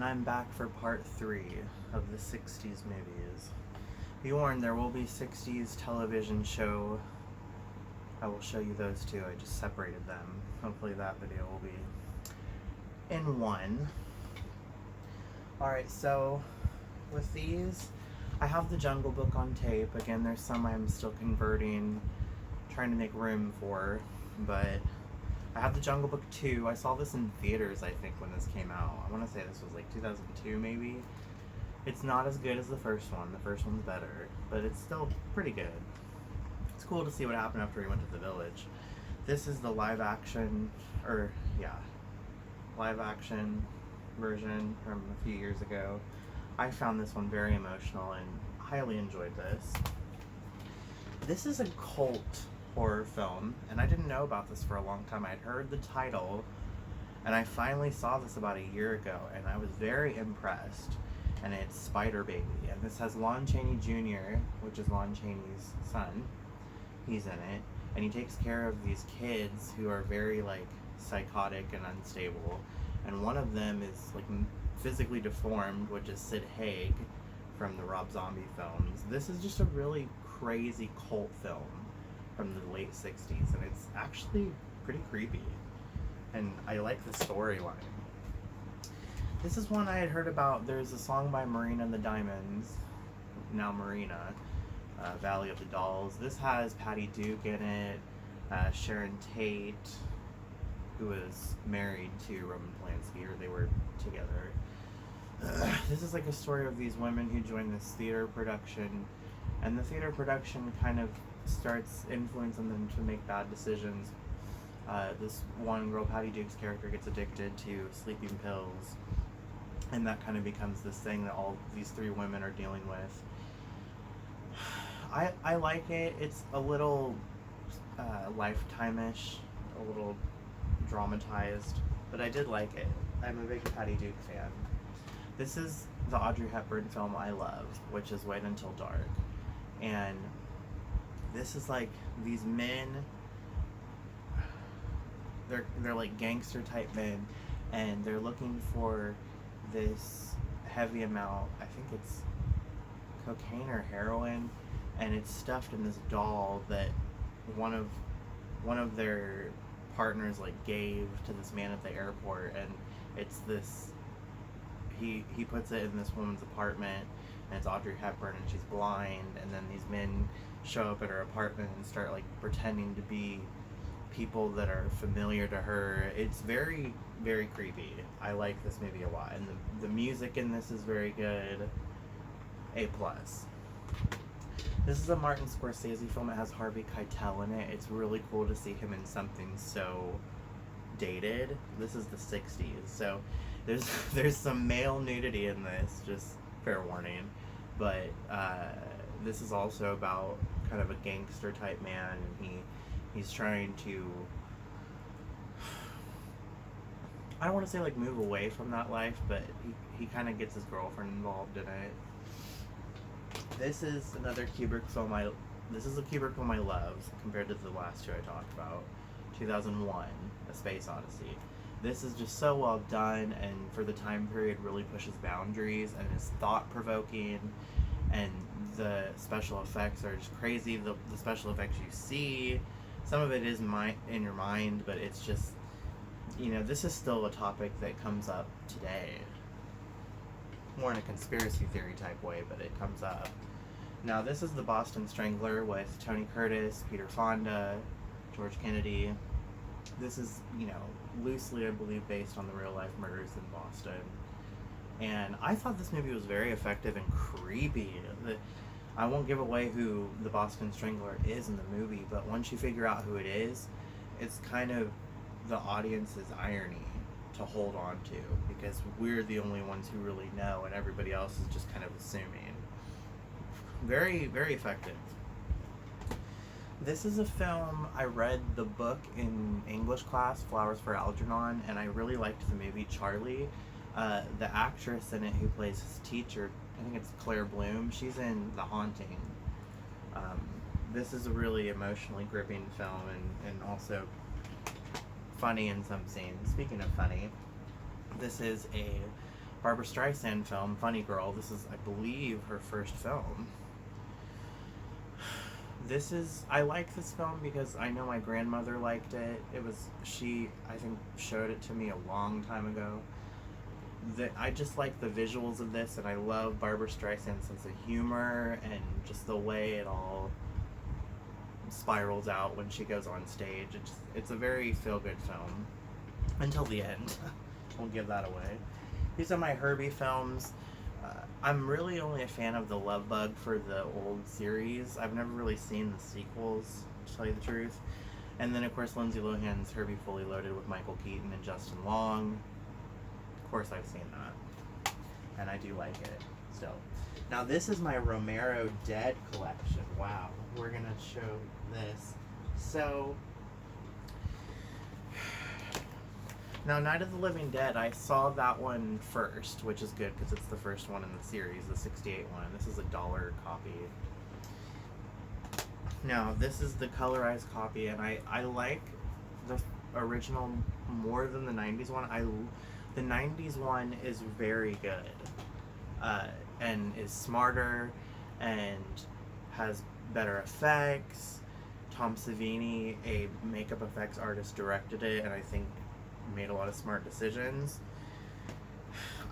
and I'm back for part 3 of the 60s movies. Be warned, there will be 60s television show. I will show you those too. I just separated them. Hopefully that video will be in one. Alright, so with these, I have the Jungle Book on tape. Again, there's some I'm still converting, trying to make room for, but I have the Jungle Book 2. I saw this in theaters, I think, when this came out. I want to say this was like 2002, maybe. It's not as good as the first one. The first one's better, but it's still pretty good. It's cool to see what happened after he went to the village. This is the live action version from a few years ago. I found this one very emotional and highly enjoyed this. This is a cult horror film, and I didn't know about this for a long time. I'd heard the title, and I finally saw this about a year ago, and I was very impressed. And it's Spider Baby, and this has Lon Chaney Jr., which is Lon Chaney's son. He's in it, and he takes care of these kids who are very psychotic and unstable, and one of them is physically deformed, which is Sid Haig from the Rob Zombie films. This is just a really crazy cult film from the late 60s, and it's actually pretty creepy, and I like the storyline. This is one I had heard about. There's a song by Marina and the Diamonds, now Marina, Valley of the Dolls. This has Patty Duke in it, Sharon Tate, who was married to Roman Polanski, or they were together. This is a story of these women who join this theater production, and the theater production kind of starts influencing them to make bad decisions. This one girl, Patty Duke's character, gets addicted to sleeping pills, and that kind of becomes this thing that all these 3 women are dealing with. I like it. It's a little Lifetime-ish, a little dramatized, but I did like it. I'm a big Patty Duke fan. This is the Audrey Hepburn film I love, which is Wait Until Dark. And this is these men, they're like gangster type men, and they're looking for this heavy amount, I think it's cocaine or heroin, and it's stuffed in this doll that one of their partners gave to this man at the airport, and it's this, he puts it in this woman's apartment, and it's Audrey Hepburn, and she's blind, and then these men show up at her apartment and start pretending to be people that are familiar to her. It's very, very creepy. I like this movie a lot, and the music in this is very good. A+. This is a Martin Scorsese film. It has Harvey Keitel in it. It's really cool to see him in something so dated. This is the 60s, so there's some male nudity in this, just fair warning, but this is also about kind of a gangster type man, and he's trying to, I don't want to say move away from that life, but he kind of gets his girlfriend involved in it. This is another Kubrick film this is a Kubrick film I love compared to the last 2 I talked about. 2001, A Space Odyssey. This is just so well done, and for the time period really pushes boundaries, and is thought-provoking, and the special effects are just crazy. The special effects you see, some of it is in your mind, but it's just, this is still a topic that comes up today. More in a conspiracy theory type way, but it comes up. Now, this is The Boston Strangler with Tony Curtis, Peter Fonda, George Kennedy. This is, loosely, I believe, based on the real-life murders in Boston. And I thought this movie was very effective and creepy. I won't give away who the Boston Strangler is in the movie, but once you figure out who it is, it's kind of the audience's irony to hold on to, because we're the only ones who really know, and everybody else is just kind of assuming. Very, very effective. This is a film, I read the book in English class, Flowers for Algernon, and I really liked the movie Charlie. The actress in it who plays his teacher, I think it's Claire Bloom, she's in The Haunting. This is a really emotionally gripping film, and also funny in some scenes. Speaking of funny, this is a Barbara Streisand film, Funny Girl. This is, I believe, her first film. I like this film because I know my grandmother liked it. She, I think, showed it to me a long time ago. I just like the visuals of this, and I love Barbara Streisand's sense of humor and just the way it all spirals out when she goes on stage. It's a very feel-good film until the end. Won't give that away. These are my Herbie films. I'm really only a fan of The Love Bug for the old series. I've never really seen the sequels, to tell you the truth. And then, of course, Lindsay Lohan's Herbie Fully Loaded with Michael Keaton and Justin Long. Of course, I've seen that. And I do like it still. Now, this is my Romero Dead collection. Wow. We're going to show this. So, now, Night of the Living Dead, I saw that one first, which is good because it's the first one in the series, the 68 one. This is a $1 copy. Now, this is the colorized copy, and I like the original more than the 90s one. The 90s one is very good, and is smarter, and has better effects. Tom Savini, a makeup effects artist, directed it, and I think made a lot of smart decisions.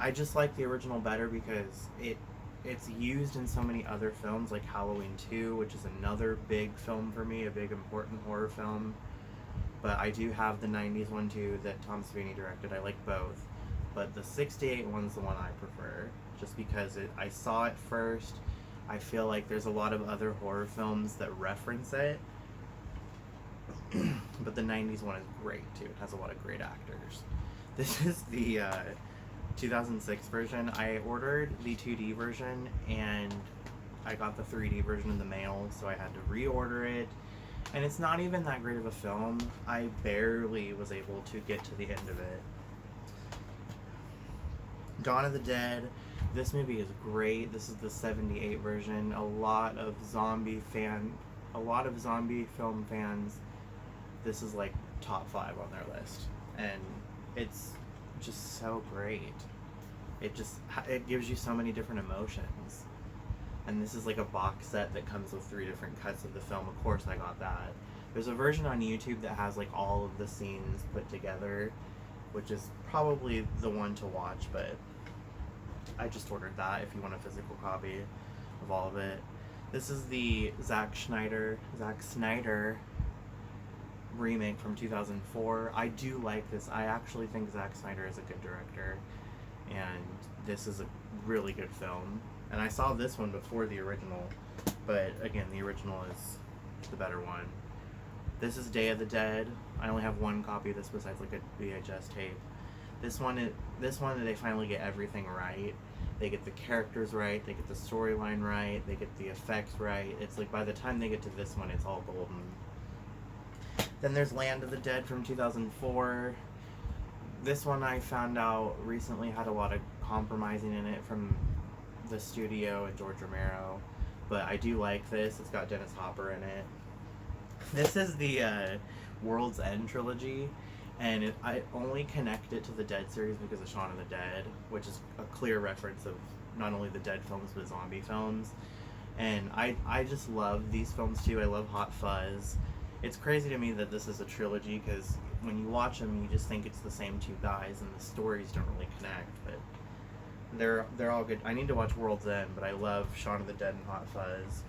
I just like the original better because it's used in so many other films, like Halloween 2, which is another big film for me, a big important horror film. But I do have the 90s one too that Tom Savini directed. I like both. But the 68 one's the one I prefer, just because I saw it first. I feel like there's a lot of other horror films that reference it. But the 90s one is great too. It has a lot of great actors. This is the 2006 version. I ordered the 2D version and I got the 3D version in the mail, so I had to reorder it. And it's not even that great of a film. I barely was able to get to the end of it. Dawn of the Dead. This movie is great. This is the 78 version. A lot of zombie film fans, this is like top 5 on their list. And it's just so great. It gives you so many different emotions. And this is like a box set that comes with 3 different cuts of the film. Of course I got that. There's a version on YouTube that has like all of the scenes put together, which is probably the one to watch, but I just ordered that if you want a physical copy of all of it. This is the Zack Snyder remake from 2004. I do like this. I actually think Zack Snyder is a good director, and this is a really good film. And I saw this one before the original, but again, the original is the better one. This is Day of the Dead. I only have one copy of this besides like a VHS tape. This one, they finally get everything right. They get the characters right, they get the storyline right, they get the effects right. It's like by the time they get to this one, it's all golden. Then there's Land of the Dead from 2004. This one I found out recently had a lot of compromising in it from the studio and George Romero, but I do like this. It's got Dennis Hopper in it. This is the World's End trilogy, and I only connect it to the Dead series because of Shaun of the Dead, which is a clear reference of not only the Dead films but zombie films. And I just love these films too. I love Hot Fuzz. It's crazy to me that this is a trilogy because when you watch them, you just think it's the same 2 guys, and the stories don't really connect. But they're all good. I need to watch World's End, but I love Shaun of the Dead and Hot Fuzz.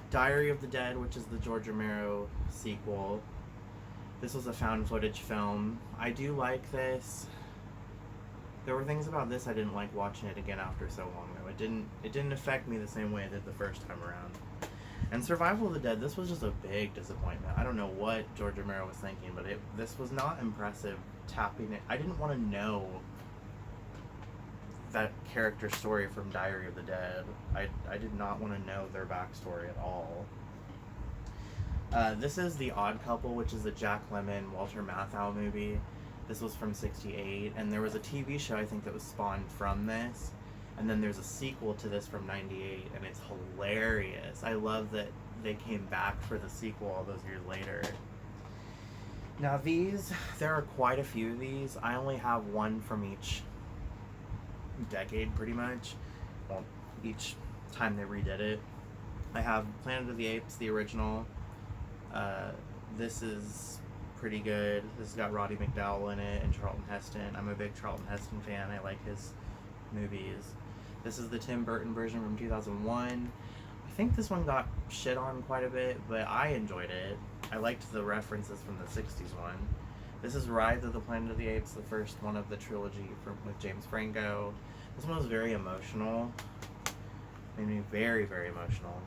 Diary of the Dead, which is the George Romero sequel. This was a found footage film. I do like this. There were things about this I didn't like watching it again after so long though. It didn't affect me the same way it did the first time around. And Survival of the Dead, this was just a big disappointment. I don't know what George Romero was thinking, but this was not impressive tapping it. I didn't want to know that character story from Diary of the Dead. I did not want to know their backstory at all. This is The Odd Couple, which is a Jack Lemmon, Walter Matthau movie. This was from 68, and there was a TV show I think that was spawned from this. And then there's a sequel to this from 98, and it's hilarious. I love that they came back for the sequel all those years later. Now there are quite a few of these. I only have one from each decade pretty much. Well, each time they redid it. I have Planet of the Apes, the original. Uh, this is pretty good. This has got Roddy McDowall in it and Charlton Heston. I'm a big Charlton Heston fan. I like his movies. This is the Tim Burton version from 2001. I think this one got shit on quite a bit, but I enjoyed it. I liked the references from the 60s one. This is Rise of the Planet of the Apes, the first one of the trilogy with James Franco. This one was very emotional. Made me very, very emotional.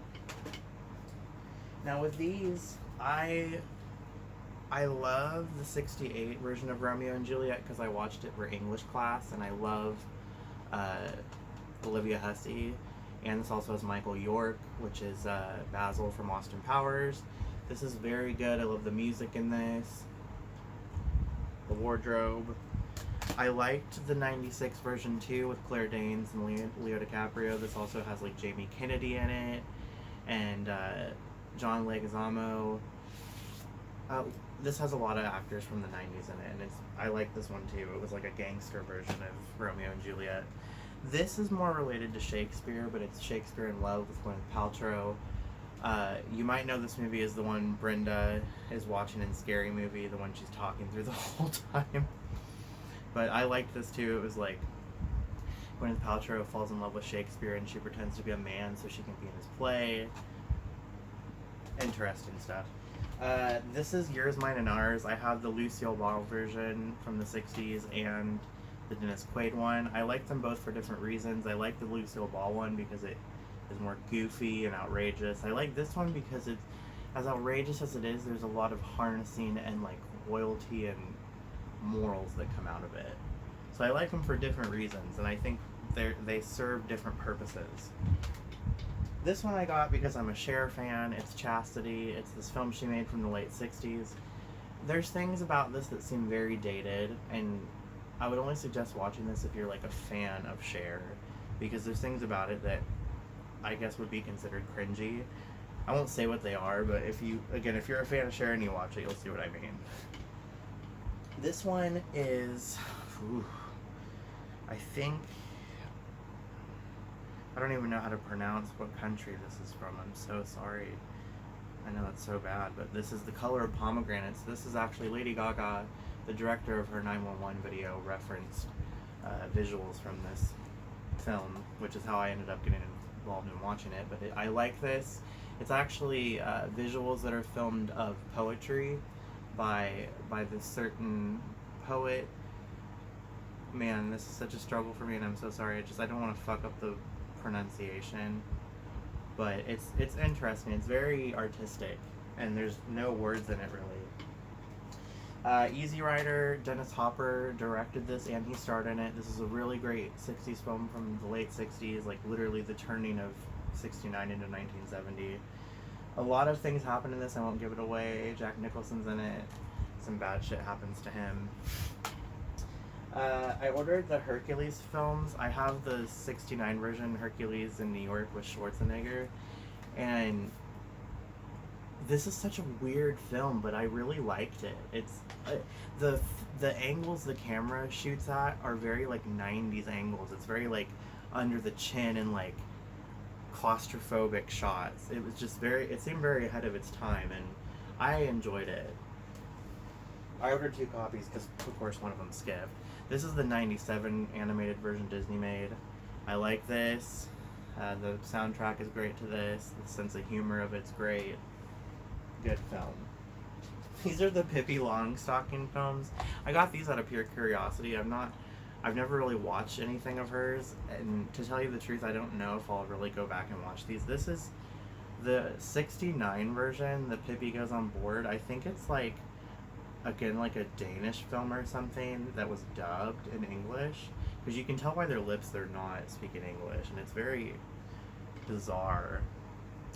Now with these, I love the 68 version of Romeo and Juliet because I watched it for English class, and I love Olivia Hussey. And this also has Michael York, which is Basil from Austin Powers. This is very good. I love the music in this. The wardrobe. I liked the 96 version too with Claire Danes and Leo DiCaprio. This also has like Jamie Kennedy in it and John Leguizamo. This has a lot of actors from the 90s in it, and I like this one too. It was like a gangster version of Romeo and Juliet. This is more related to Shakespeare, but it's Shakespeare in Love with Gwyneth Paltrow. You might know this movie as the one Brenda is watching in Scary Movie, the one she's talking through the whole time. But I liked this too. It was like Gwyneth Paltrow falls in love with Shakespeare and she pretends to be a man so she can be in his play. Interesting stuff. This is Yours, Mine, and Ours. I have the Lucille Ball version from the 60s and the Dennis Quaid one. I like them both for different reasons. I like the Lucille Ball one because it is more goofy and outrageous. I like this one because it's as outrageous as it is, there's a lot of harnessing and like loyalty and morals that come out of it. So I like them for different reasons, and I think they serve different purposes. This one I got because I'm a Cher fan. It's Chastity. It's this film she made from the late 60s. There's things about this that seem very dated, and I would only suggest watching this if you're like a fan of Cher, because there's things about it that I guess would be considered cringy. I won't say what they are, but if you're a fan of Cher and you watch it, you'll see what I mean. This one is, I don't even know how to pronounce what country this is from. I'm so sorry. I know that's so bad, but this is The Color of Pomegranates. This is actually Lady Gaga, the director of her 911 video, referenced visuals from this film, which is how I ended up getting involved in watching it. But I like this. It's actually visuals that are filmed of poetry by this certain poet. Man, this is such a struggle for me, and I'm so sorry. I don't want to fuck up the pronunciation, but it's interesting. It's very artistic, and there's no words in it really. Easy Rider, Dennis Hopper directed this, and he starred in it. This is a really great 60s film from the late 60s, like literally the turning of 69 into 1970. A lot of things happen in this. I won't give it away. Jack Nicholson's in it. Some bad shit happens to him. I ordered the Hercules films. I have the 69 version, Hercules in New York with Schwarzenegger, and this is such a weird film, but I really liked it. It's the angles the camera shoots at are very like 90s angles. It's very like under the chin and like claustrophobic shots. It was just it seemed very ahead of its time, and I enjoyed it. I ordered 2 copies because of course one of them skipped. This is the 97 animated version Disney made. I like this. The soundtrack is great to this. The sense of humor of it's great. Good film. These are the Pippi Longstocking films. I got these out of pure curiosity. I've never really watched anything of hers, and to tell you the truth, I don't know if I'll really go back and watch these. This is the 69 version, the Pippi Goes on Board. I think it's like, again, like a Danish film or something that was dubbed in English, because you can tell by their lips they're not speaking English, and it's very bizarre.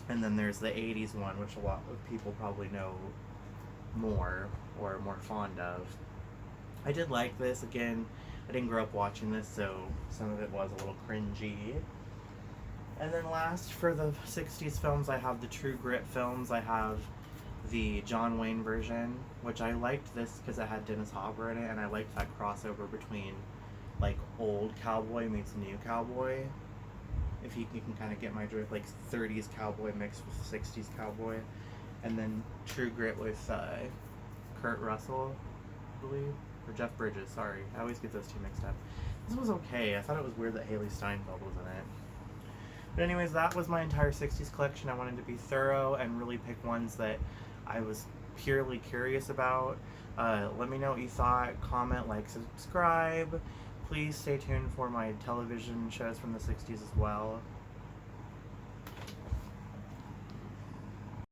And then there's the 80s one, which a lot of people probably know more or are more fond of. I did like this. Again, I didn't grow up watching this, so some of it was a little cringy. And then last, for the 60s films, I have the True Grit films. I have the John Wayne version, which I liked this because it had Dennis Hopper in it, and I liked that crossover between like old cowboy meets new cowboy. If you can kind of get my drift, like 30s cowboy mixed with 60s cowboy. And then True Grit with Kurt Russell, I believe. Or Jeff Bridges, sorry. I always get those two mixed up. This was okay. I thought it was weird that Haley Steinfeld was in it. But anyways, that was my entire 60s collection. I wanted to be thorough and really pick ones that I was purely curious about. Let me know what you thought. Comment, like, subscribe. Please stay tuned for my television shows from the 60s as well.